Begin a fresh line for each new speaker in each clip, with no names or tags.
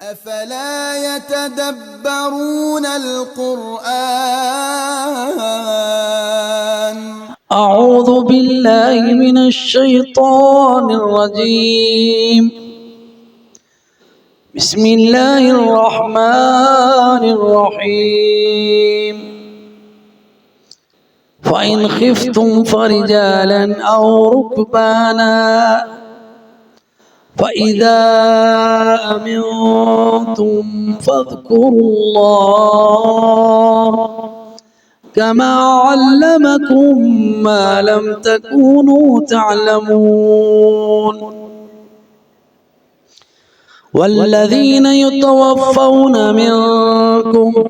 أفلا يتدبرون القرآن
أعوذ بالله من الشيطان الرجيم بسم الله الرحمن الرحيم فإن خفتم فرجالا أو ركبانا فإذا أمنتم فاذكروا الله كما علمكم ما لم تكونوا تعلمون والذين يتوفون منكم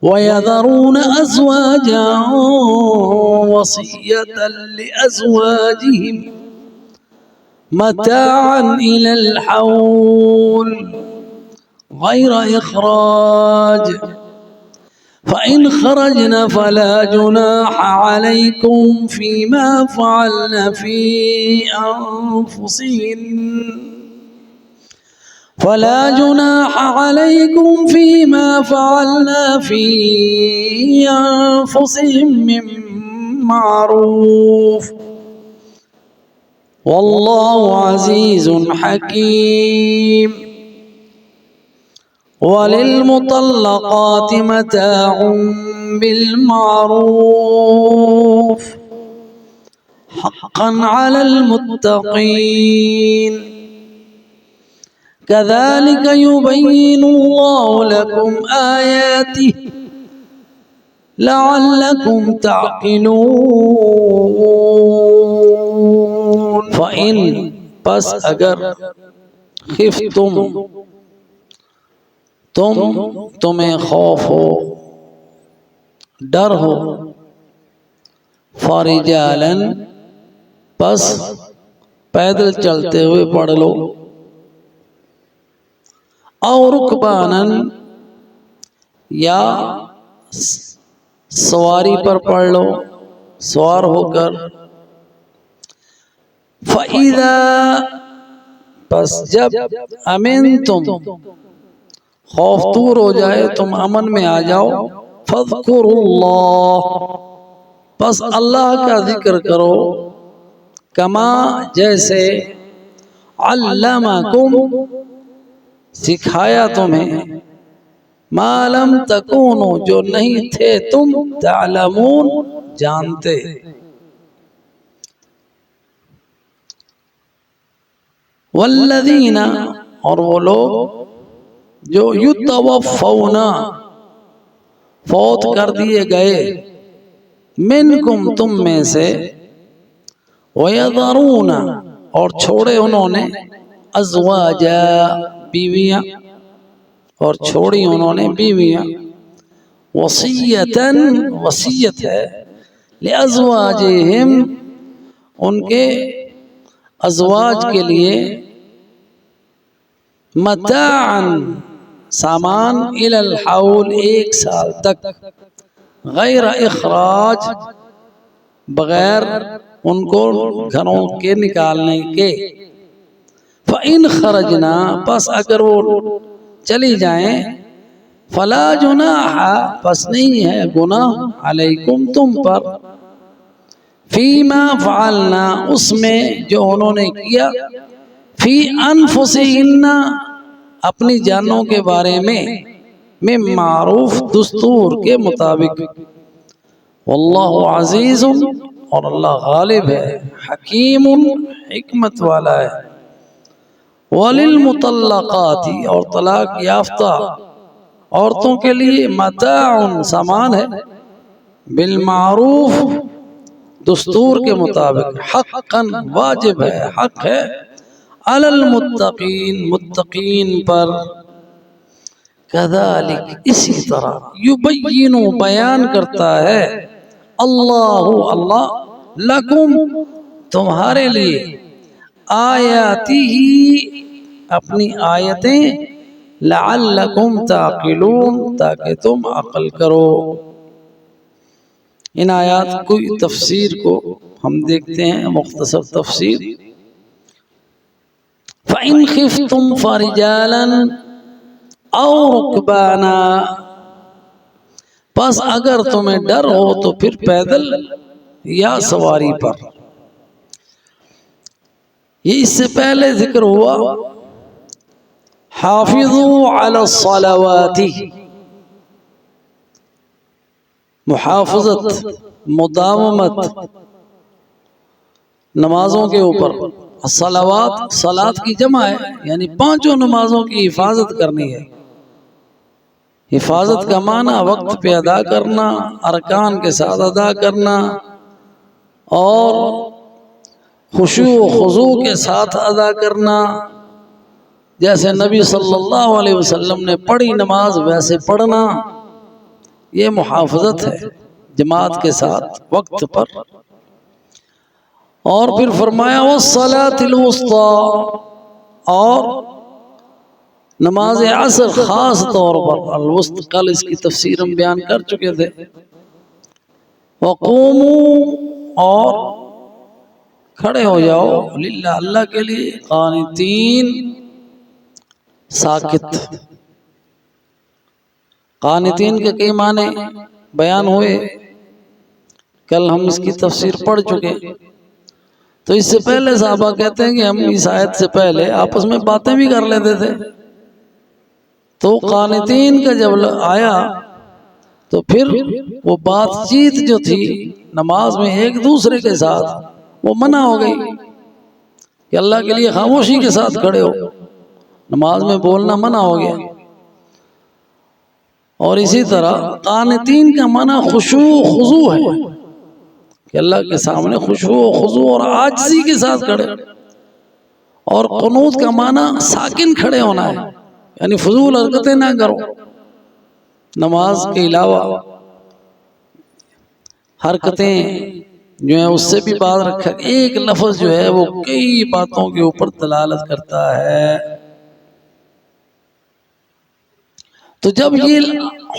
ويذرون أزواجا وصية لأزواجهم متاعا إلى الحول غير إخراج فإن خرجن فلا جناح عليكم فيما فعلن في أنفسهم من معروف والله عزيز حكيم وللمطلقات متاع بالمعروف حقا على المتقين كذلك يبين الله لكم آياته لعلكم تعقلون فإن پس اگر خفتم تمہیں خوف ہو ڈر ہو فرجالاً پس پیدل چلتے ہوئے پڑھ لو او رکباناً یا سواری پر پڑھ لو سوار ہو کر فَإِذَا پس جب امنتم خوف دور ہو جائے تم امن میں آ جاؤ فَاذْكُرُوا اللَّهَ پس اللہ کا ذکر کرو کما جیسے علمکم سکھایا تمہیں ما لم تکونو جو نہیں تھے تم تعلمون جانتے والذین اور وہ لوگ جو یتوفون فوت کر دیے گئے منکم تم میں سے ویذرون اور چھوڑے انہوں نے ازواجا بیویاں اور چھوڑی انہوں نے بیویاں وصیتاً وصیت ہے لازواجہم ان کے ازواج کے لیے متاعاً سامان الی الحول ایک سال تک غیر اخراج بغیر ان کو گھروں کے نکالنے کے فَإِنْ خَرَجْنَا پس اگر وہ چلی جائیں فَلَا جُنَاحَ پس نہیں ہے گناہ علیکم تم پر فِيمَا فَعَلْنَا اس میں جو انہوں نے کیا فی انفسہن اپنی جانوں کے بارے میں معروف دستور کے مطابق واللہ عزیز اور اللہ غالب ہے حکیم حکمت والا ہے وللمطلقات اور طلاق یافتہ عورتوں کے لیے متاع سامان ہے بالمعروف دستور کے مطابق حقا واجب ہے حق ہے علی المتقین متقین پر کذالک اسی طرح یبین بیان کرتا ہے اللہ لکم تمہارے لیے آیاتی ہی اپنی آیتیں لعلکم تعقلون تاکہ تم عقل کرو ان آیات کی تفسیر کو ہم دیکھتے ہیں مختصر تفسیر. فَإِنْ خِفْتُمْ فَرِجَالًا او رکبانا، پس اگر تمہیں ڈر ہو تو پھر پیدل یا سواری پر۔ یہ اس سے پہلے ذکر ہوا حافظوا علی الصلوات، محافظت، مداومت نمازوں کے اوپر۔ الصلوات صلات کی جمع ہے، یعنی پانچوں نمازوں کی حفاظت کرنی ہے۔ حفاظت کا معنی وقت پہ ادا کرنا، ارکان کے ساتھ ادا کرنا، اور خشوع و خضوع کے ساتھ ادا کرنا، جیسے نبی صلی اللہ علیہ وسلم نے پڑھی نماز ویسے پڑھنا، یہ محافظت ہے جماعت کے ساتھ وقت پر۔ اور پھر فرمایا والصلاة الوسطی، اور نماز عصر خاص طور پر الوسط، کل اس کی تفسیر ہم بیان کر چکے تھے۔ وقوموا، اور کھڑے ہو جاؤ، للہ اللہ کے لیے، قانتین، ساکت۔ قانتین کے کئی معنی بیان ہوئے، کل ہم اس کی تفسیر پڑھ چکے۔ تو اس سے پہلے صحابہ کہتے ہیں کہ ہم اس آیت سے پہلے آپس میں باتیں بھی کر لیتے تھے، تو قانتین کا جب آیا تو پھر وہ بات چیت جو تھی نماز میں ایک دوسرے کے ساتھ، وہ منع ہو گئی کہ اللہ کے لیے خاموشی کے ساتھ کھڑے ہو، نماز میں بولنا منع ہو گیا۔ اور اسی طرح قانتین کا معنی خشوع و خضوع ہے، کہ اللہ کے سامنے خشوع و خضوع اور عاجزی کے ساتھ کھڑے۔ اور قنوت کا معنی ساکن کھڑے ہونا ہے، یعنی فضول حرکتیں نہ کرو، نماز کے علاوہ حرکتیں جو ہیں اس سے بھی بات رکھا۔ ایک لفظ جو ہے وہ کئی باتوں کے اوپر دلالت کرتا ہے۔ تو جب یہ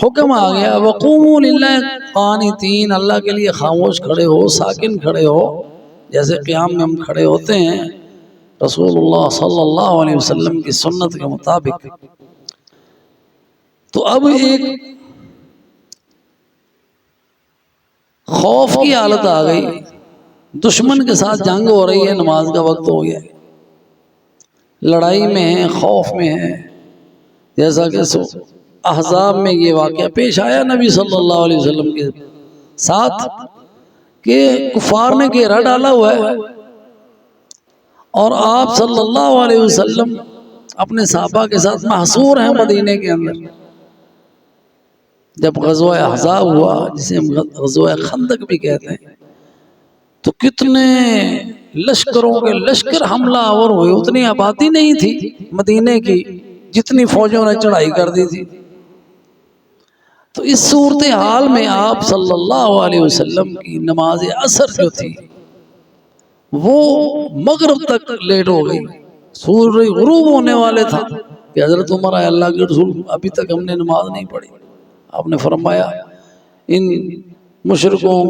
حکم آ گیا وقوموا للہ قانتین، اللہ کے لیے خاموش کھڑے ہو، ساکن کھڑے ہو، جیسے قیام میں ہم کھڑے ہوتے ہیں رسول اللہ صلی اللہ علیہ وسلم کی سنت کے مطابق، تو اب ایک خوف کی حالت آ گئی، دشمن کے ساتھ جنگ ہو رہی ہے، نماز کا وقت ہو گیا، لڑائی میں ہے، خوف میں ہے، جیسا کہ احزاب میں یہ واقعہ پیش آیا نبی صلی اللہ علیہ وسلم کے ساتھ کہ کفار نے گھیرا ڈالا ہوا ہے، اور آپ صلی اللہ علیہ وسلم اپنے صحابہ کے ساتھ محصور ہیں مدینے کے اندر۔ جب غزوہ احزاب ہوا، جسے ہم غزوہ خندق بھی کہتے ہیں، تو کتنے لشکروں کے لشکر حملہ آور ہوئے، اتنی آبادی نہیں تھی مدینے کی جتنی فوجوں نے چڑھائی کر دی تھی۔ تو اس صورتحال میں آپ صلی اللہ علیہ وسلم کی نماز عصر جو تھی وہ مغرب تک لیٹ ہو گئی، سورج غروب ہونے والے تھا کہ حضرت عمر آئے، اللہ کے رسول ابھی تک ہم نے نماز نہیں پڑھی۔ آپ نے فرمایا ان مشرکوں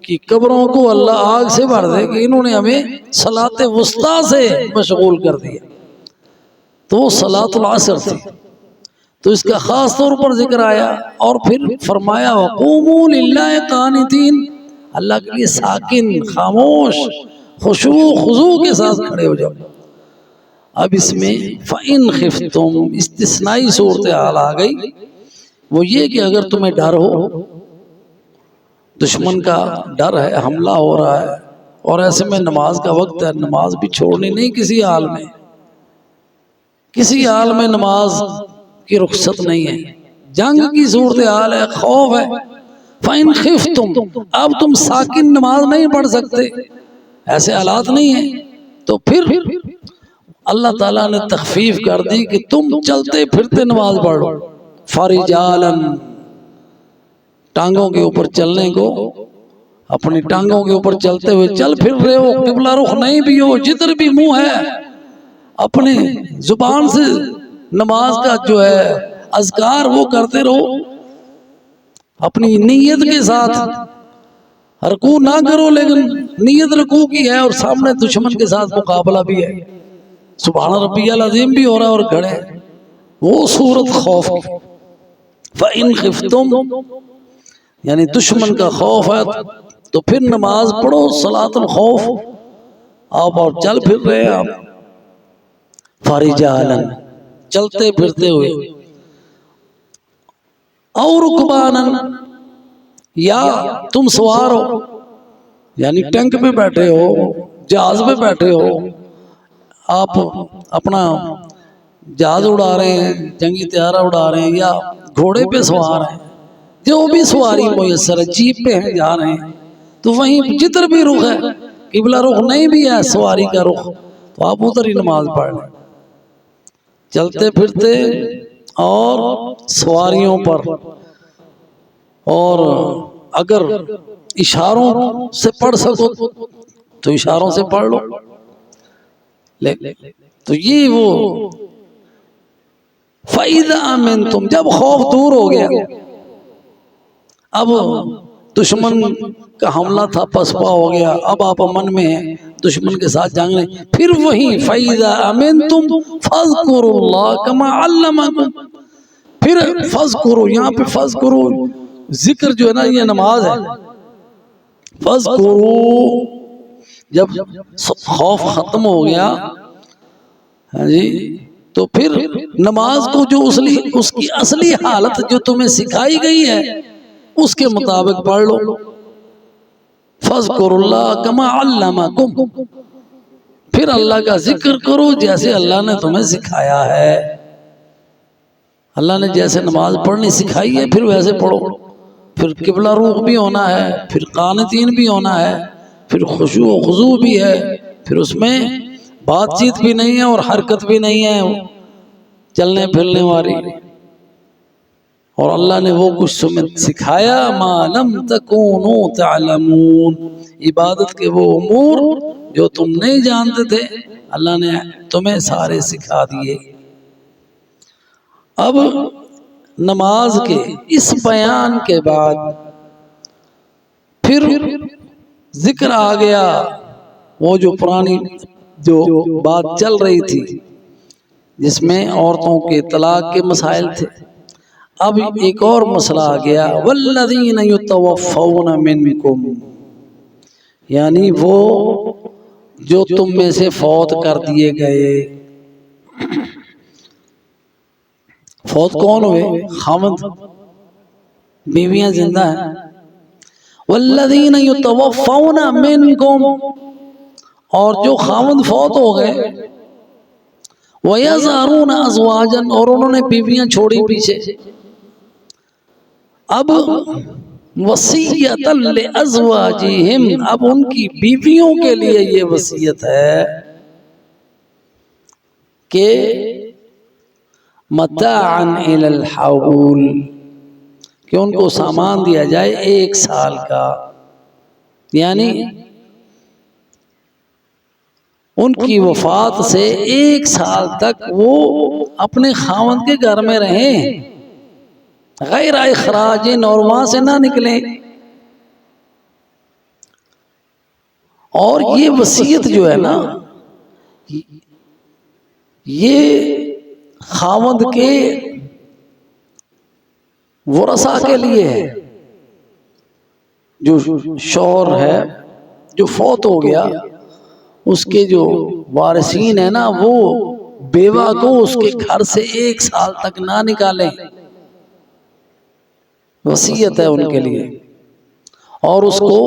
کی قبروں کو اللہ آگ سے بھر دے کہ انہوں نے ہمیں صلاۃ وسطیٰ سے مشغول کر دیا۔ تو وہ صلاۃ العصر تھی، تو اس کا خاص طور پر ذکر آیا، اور پھر فرمایا وقوموا للہ قانتین، اللہ کے لیے ساکن، خاموش، خشوع خضوع کے ساتھ کھڑے ہو جاؤ۔ اب اس میں فَإِنْ خِفْتُمْ استثنائی صورتحال آ گئی، وہ یہ کہ اگر تمہیں ڈر ہو، دشمن کا ڈر ہے، حملہ ہو رہا ہے، اور ایسے میں نماز کا وقت ہے، نماز بھی چھوڑنی نہیں کسی حال میں، کسی حال میں نماز کی رخصت نہیں ہے، جنگ کی صورتحال ہے، خوف ہے، فَإِنْ خِفْتُمْ، اب تم ساکن نماز نہیں پڑھ سکتے، ایسے حالات نہیں ہیں، تو پھر اللہ تعالیٰ نے تخفیف کر دی کہ تم چلتے پھرتے نماز پڑھ لو، فَرِجَالًا، ٹانگوں کے اوپر چلنے کو، اپنی ٹانگوں کے اوپر چلتے ہوئے چل پھر رہے ہو، قبلہ رخ نہیں بھی ہو، جدھر بھی منہ ہے اپنے زبان سے نماز کا جو ہے اذکار وہ کرتے رہو، اپنی نیت کے ساتھ، رکوع نہ کرو لیکن نیت رکوع کی ہے، اور سامنے دشمن کے ساتھ مقابلہ بھی ہے، سبحان ربی العظیم بھی ہو رہا ہے اور کھڑے، وہ صورت خوف کی. فَإِنْ خِفْتُمْ یعنی دشمن کا خوف ہے تو پھر نماز پڑھو صلاۃ الخوف. آپ اور چل پھر رہے آپ فَرِجَالًا چلتے پھرتے ہوئے، اور رُكْبَانًا یا تم سوار ہو، یعنی ٹینک پہ بیٹھے ہو، جہاز پہ بیٹھے ہو، آپ اپنا جہاز اڑا رہے ہیں، جنگی طیارہ اڑا رہے ہیں، یا گھوڑے پہ سوار ہیں، جو بھی سواری میسر ہے، جیپ پہ ہیں جا رہے ہیں، تو وہیں جدھر بھی رخ ہے، قبلہ رخ نہیں بھی ہے سواری کا رخ، تو آپ ادھر ہی نماز پڑھ لیں. چلتے پھرتے اور سواریوں پر، اور اگر اشاروں سے پڑھ سکو تو اشاروں سے پڑھ لو. تو یہ وہ فَإِذَا آمَنْتُمْ جب خوف دور ہو گیا، اب دشمن کا حملہ تھا پسپا ہو گیا، اب آپ امن میں ہیں، دشمن کے ساتھ جنگ نہیں، پھر وہی فَإِذَا آمَنْتُمْ فَاذْكُرُوا اللَّهَ كَمَا عَلَّمَكُمْ. پھر فَاذْكُرُوا یہاں پہ فَاذْكُرُوا ذکر جو ہے نا یہ نماز ہے. فَاذْكُرُوا جب خوف ختم ہو گیا جی، تو پھر نماز کو جو اس کی اصلی حالت جو تمہیں سکھائی گئی ہے اس کے مطابق پڑھ لو. فَاذْكُرُوا اللَّهَ كَمَا عَلَّمَكُمْ پھر اللہ کا ذکر کرو جیسے اللہ نے تمہیں سکھایا ہے. اللہ نے جیسے نماز پڑھنی سکھائی ہے پھر ویسے پڑھو. پھر قبلہ روخ بھی ہونا ہے، پھر قانتین بھی ہونا ہے، پھر خشوع و خضوع بھی ہے، پھر اس میں بات چیت بھی نہیں ہے اور حرکت بھی نہیں ہے چلنے پھرنے والی. اور اللہ نے وہ کچھ تمہیں سکھایا ما لم تکونوا تعلمون، عبادت کے وہ امور جو تم نہیں جانتے تھے اللہ نے تمہیں سارے سکھا دیے. اب نماز کے اس بیان کے بعد پھر ذکر آ گیا وہ جو پرانی جو بات چل رہی تھی جس میں عورتوں کے طلاق کے مسائل تھے. اب ایک اور مسئلہ آ گیا والذین یتوفون منکم، یعنی وہ جو تم میں سے فوت کر دیے گئے. فوت کون ہوئے؟ خاوند، بیویاں زندہ ہیں. والذین یتوفون منکم اور جو خاوند فوت ہو گئے، وَيَذَرُونَ أَزْوَاجًا اور انہوں نے بیویاں چھوڑی پیچھے. اب وصیۃ لِأَزْوَاجِهِمْ اب ان کی بیویوں کے لیے یہ وصیت ہے کہ متاعا إِلَى الْحَوْلِ کہ ان کو سامان دیا جائے 1 سال کا، یعنی ان کی وفات سے 1 سال تک وہ اپنے خاوند کے گھر میں رہیں غیر اخراج، اور وہاں سے نہ نکلیں. اور یہ وصیت جو ہے نا یہ خاوند کے ورثاء کے لیے ہے. جو شوہر ہے جو فوت ہو گیا اس کے جو وارثین ہیں نا وہ بیوہ کو اس کے گھر سے 1 سال تک نہ نکالیں، وصیت ہے ان کے لیے. اور اس کو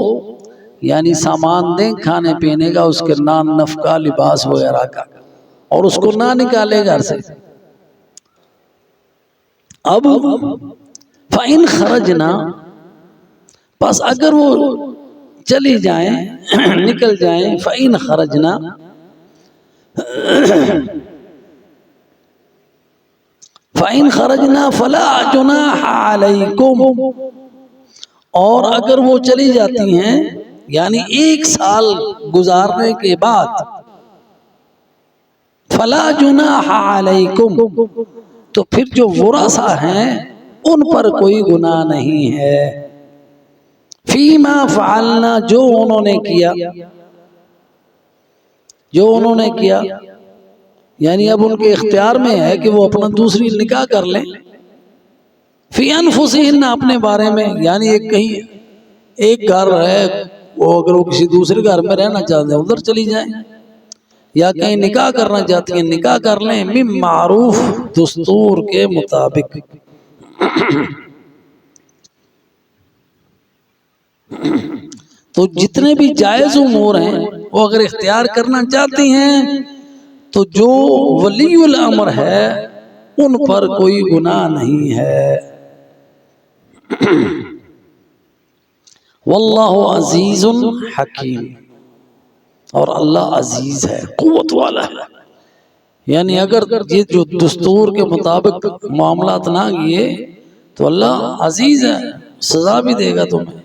یعنی سامان دیں کھانے پینے کا، اس کے نان نفقہ لباس وغیرہ کا، اور اس کو نہ نکالے گھر سے. اب فَإِنْ خَرَجْنَا بس اگر وہ چلی جائیں نکل جائیں فَإِنْ خَرَجْنَا فَإِنْ خَرَجْنَا فَلَا جُنَاحَ عَلَيْكُمْ اور اگر وہ چلی جاتی ہیں یعنی 1 سال گزارنے کے بعد فَلَا جُنَاحَ عَلَيْكُمْ تو پھر جو ورثاء ہیں ان پر کوئی گناہ نہیں ہے. فیما فعلنا جو انہوں نے کیا یعنی اب ان کے اختیار میں ہے کہ وہ اپنا دوسری نکاح کر لیں، فی انفسہن اپنے بارے میں، یعنی ایک گھر ہے، وہ اگر وہ کسی دوسرے گھر میں رہنا چاہتے ہیں ادھر چلی جائیں، یا کہیں نکاح کرنا چاہتی ہیں نکاح کر لیں، من معروف دستور کے مطابق۔ تو جتنے بھی جائز امور ہیں وہ اگر اختیار کرنا چاہتی ہیں تو جو ولی الامر ہے ان پر کوئی گناہ نہیں ہے۔ واللہ عزیز حکیم، اور اللہ عزیز ہے، قوت والا ہے، یعنی اگر یہ جو دستور کے مطابق معاملات نہ کیے تو اللہ عزیز ہے، سزا بھی دے گا تمہیں۔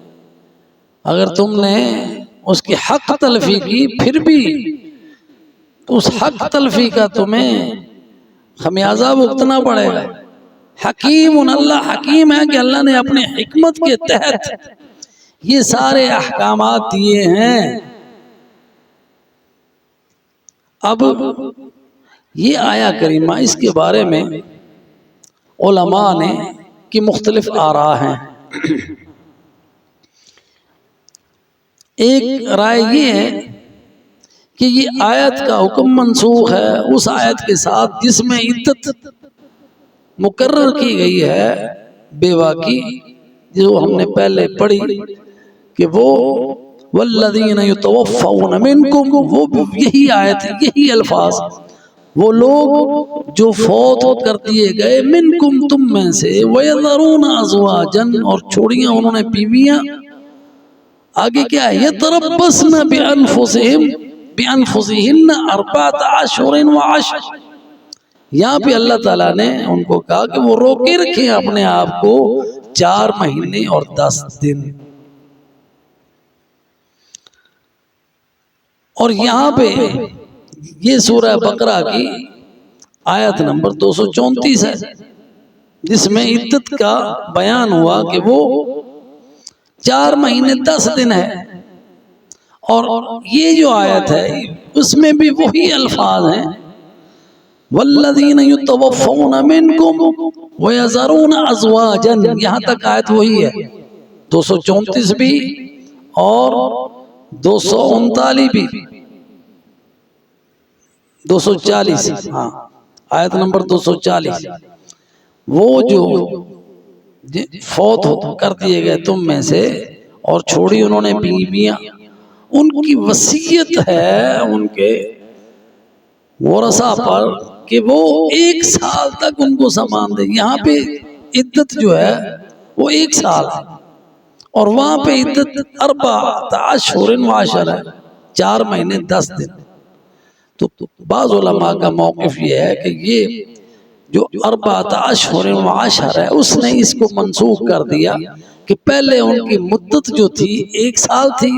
اگر تم نے اس کی حق تلفی کی پھر بھی اس حق تلفی کا تمہیں خمیازہ بھگتنا پڑے گا۔ حکیم، اللہ حکیم ہے کہ اللہ نے اپنے حکمت کے تحت یہ سارے احکامات دیے ہیں۔ اب یہ آیا کریمہ، اس کے بارے میں علماء نے کی مختلف آراء ہیں۔ ایک رائے یہ ہے کہ یہ آیت کا حکم منسوخ ہے اس آیت کے ساتھ جس میں عدت مقرر کی گئی ہے بیوہ کی، جو ہم نے پہلے پڑھی کہ وہ والذین یتوفون منکم، وہ یہی آیت، یہی الفاظ، وہ لوگ جو فوت کر دیے گئے منکم تم میں سے، وَيَذَرُونَ أَزْوَاجًا، اور چھوڑیاں انہوں نے بیویاں، آگے کیا ہے، يَتَرَبَّصْنَ بِأَنفُسِهِنَّ أَرْبَعَةَ أَشْهُرٍ وَعَشْرًا، یہاں پہ اللہ تعالیٰ نے ان کو کہا کہ وہ روکے رکھیں اپنے آپ کو 4 مہینے اور 10 دن۔ اور یہاں پہ یہ سورہ بقرہ کی آیت نمبر 234 ہے جس میں عدت کا بیان ہوا کہ وہ 4 مہینے 10 دن ہے، اور یہ جو آیت ہے اس میں بھی وہی الفاظ ہیں، والذین یتوفون منکم ویذرون ازواجا، یہاں تک آیت وہی ہے، 234 بھی اور 239 بھی، 240، ہاں آیت نمبر 240، وہ جو فوت کر دیے گئے تم میں سے اور چھوڑی انہوں نے بیویاں، ان کی وصیت ہے ان کے ورثہ پر کہ وہ 1 سال تک ان کو سامان دے۔ یہاں پہ عدت جو ہے وہ 1 سال ہے، اور وہاں پہ عدت 4 اشہر وعشرہ ہے، 4 مہینے 10 دن۔ تو بعض علماء کا موقف یہ ہے کہ یہ جو 4 اشہر وعشرہ ہے اس نے اس کو منسوخ کر دیا کہ پہلے ان کی مدت جو تھی 1 سال تھی،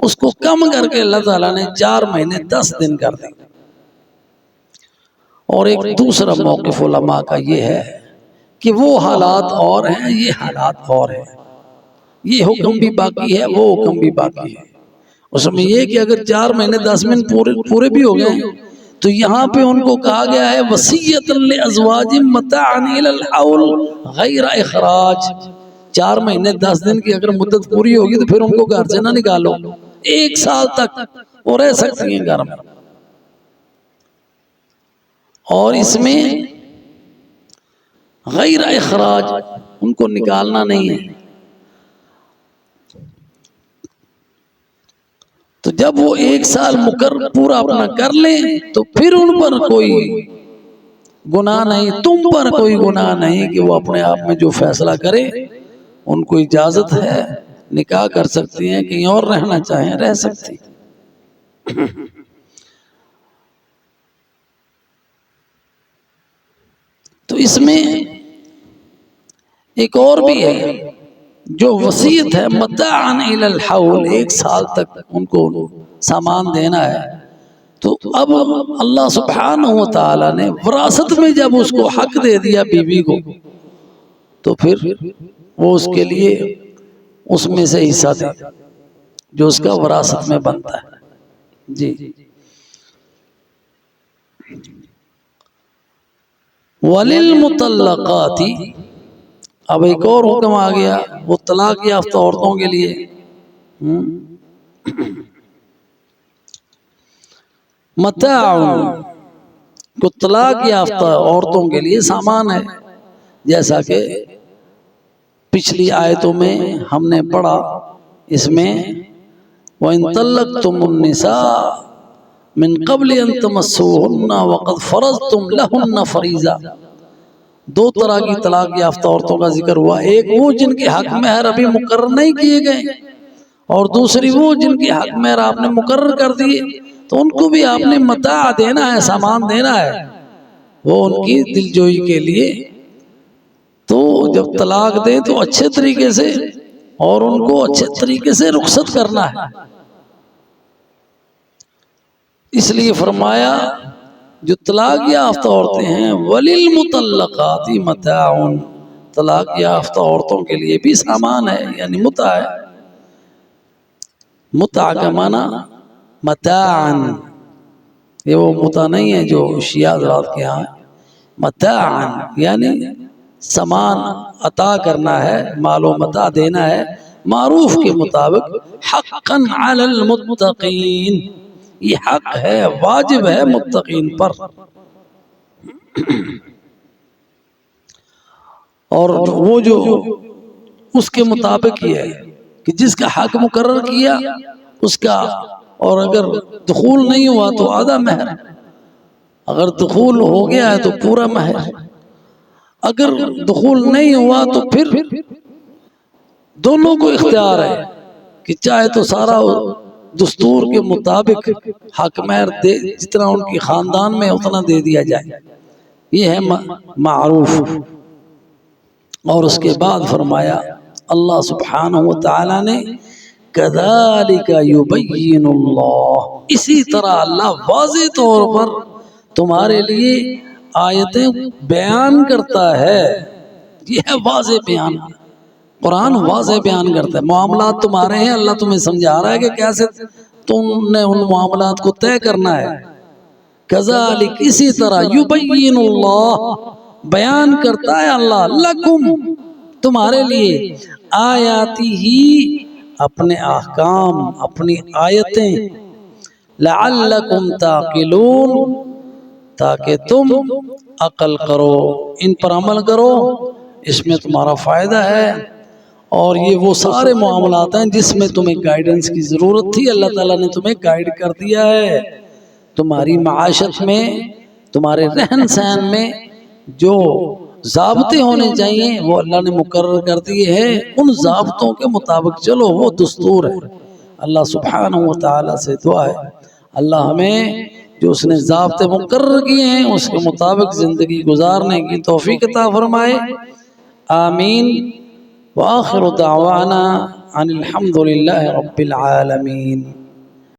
اس کو کم کر کے اللہ تعالیٰ نے 4 مہینے 10 دن کر دی۔ اور ایک دوسرا موقف علماء کا یہ ہے کہ وہ حالات اور ہیں، یہ حالات اور ہیں، یہ حکم بھی باقی ہے، وہ حکم بھی باقی ہے۔ اس میں یہ کہ اگر 4 مہینے 10 دن پورے بھی ہو گئے تو یہاں پہ ان کو کہا گیا ہے وصیۃ لازواج متاعا الی الحول غیر اخراج، 4 مہینے 10 دن کی اگر مدت پوری ہوگی تو پھر ان کو گھر سے نہ نکالو، 1 سال تک وہ رہ سکتی ہیں گھر میں، اور اس میں غیر اخراج ان کو نکالنا نہیں ہے۔ تو جب وہ 1 سال پورا اپنا کر لیں تو پھر ان پر کوئی گناہ نہیں، تم پر کوئی گناہ نہیں کہ وہ اپنے آپ میں جو فیصلہ کرے، ان کو اجازت ہے، نکاح کر سکتی ہیں، کہیں اور رہنا چاہیں رہ سکتی۔ تو اس میں ایک اور بھی ہے جو وصیت ہے متاعا الی الحول، 1 سال تک ان کو سامان دینا ہے۔ تو اب اللہ سبحانہ وتعالی نے وراثت میں جب اس کو حق دے دیا بیوی کو تو پھر وہ اس کے لیے اس میں سے حصہ دے جو اس کا وراثت میں بنتا ہے۔ جی وَلِلْمُطَلَّقَاتِ، اب ایک اور حکم آ گیا وہ طلاق یافتہ عورتوں کے لیے. متاع، کو طلاق یافتہ عورتوں کے لیے سامان ہے، جیسا کہ پچھلی آیتوں میں ہم نے پڑھا. اس میں وَإِن طَلَّقْتُمُ النِّسَاءَ مِن قَبْلِ أَن تَمَسُّوهُنَّ وَقَدْ فَرَضْتُمْ لَهُنَّ فَرِيضَةً. دو طرح کی طلاق یافتہ عورتوں کا ذکر ہوا. ایک وہ جن کے حق مہر ابھی مقرر نہیں کیے گئے، اور دوسری وہ جن کے حق مہر آپ نے مقرر کر دیے، تو ان کو بھی آپ نے متاع دینا ہے، سامان دینا ہے، وہ ان کی دلجوئی کے لیے. تو جب طلاق دیں تو اچھے طریقے سے اور ان کو اچھے طریقے سے رخصت کرنا ہے. اس لیے فرمایا جو طلاق یافتہ عورتیں ہیں وَلِلْمُطَلَّقَاتِ مَتَاعٌ، طلاق یافتہ عورتوں کے لیے بھی سامان ہے، یعنی متاع ہے. متاع کا معنی متاعن، یہ وہ متاع نہیں ہے جو شیعہ حضرات کے ہاں. متاعن یعنی سامان عطا کرنا ہے، مال و متاع دینا ہے، معروف کے مطابق. حقاً علی المتقین، یہ حق ہے، واجب ہے متقین پر. اور وہ جو اس کے مطابق یہ ہے کہ جس کا حق مقرر کیا اس کا، اور اگر دخول نہیں ہوا تو آدھا مہر، اگر دخول ہو گیا ہے تو پورا مہر، اگر دخول نہیں ہوا تو پھر دونوں کو اختیار ہے کہ چاہے تو سارا دستور کے مطابق حق مہر دے، جتنا ان کی خاندان میں اتنا دے دیا جائے. یہ ہے معروف. اور اس کے بعد فرمایا اللہ سبحانہ وتعالی نے کذالک یبین اللہ، اسی طرح اللہ واضح طور پر تمہارے لیے آیتیں بیان کرتا ہے. یہ ہے واضح بیان، قرآن واضح بیان کرتا ہے. معاملات تمہارے ہیں، اللہ تمہیں سمجھا رہا ہے کہ کیسے تم نے ان معاملات کو طے کرنا ہے. کذالک، اسی طرح، یبین اللہ، بیان کرتا ہے اللہ، لکم، تمہارے لیے، آیاتی ہی، اپنے احکام، اپنی آیتیں، لعلکم تعقلون، تاکہ تم عقل کرو، ان پر عمل کرو، اس میں تمہارا فائدہ ہے. اور یہ وہ سارے معاملات ہیں جس میں تمہیں گائیڈنس کی ضرورت تھی، اللہ تعالیٰ نے تمہیں گائیڈ کر دیا ہے. تمہاری معاشت میں، تمہارے رہن سہن میں جو ضابطے ہونے چاہیے وہ اللہ نے مقرر کر دیے ہیں. ان ضابطوں کے مطابق چلو، وہ دستور ہے. اللہ سبحانہ وتعالی سے دعا ہے اللہ ہمیں جو اس نے ضابطے مقرر کیے ہیں اس کے مطابق زندگی گزارنے کی توفیق عطا فرمائے. آمین. وآخر دعوانا ان الحمد للہ رب العالمین.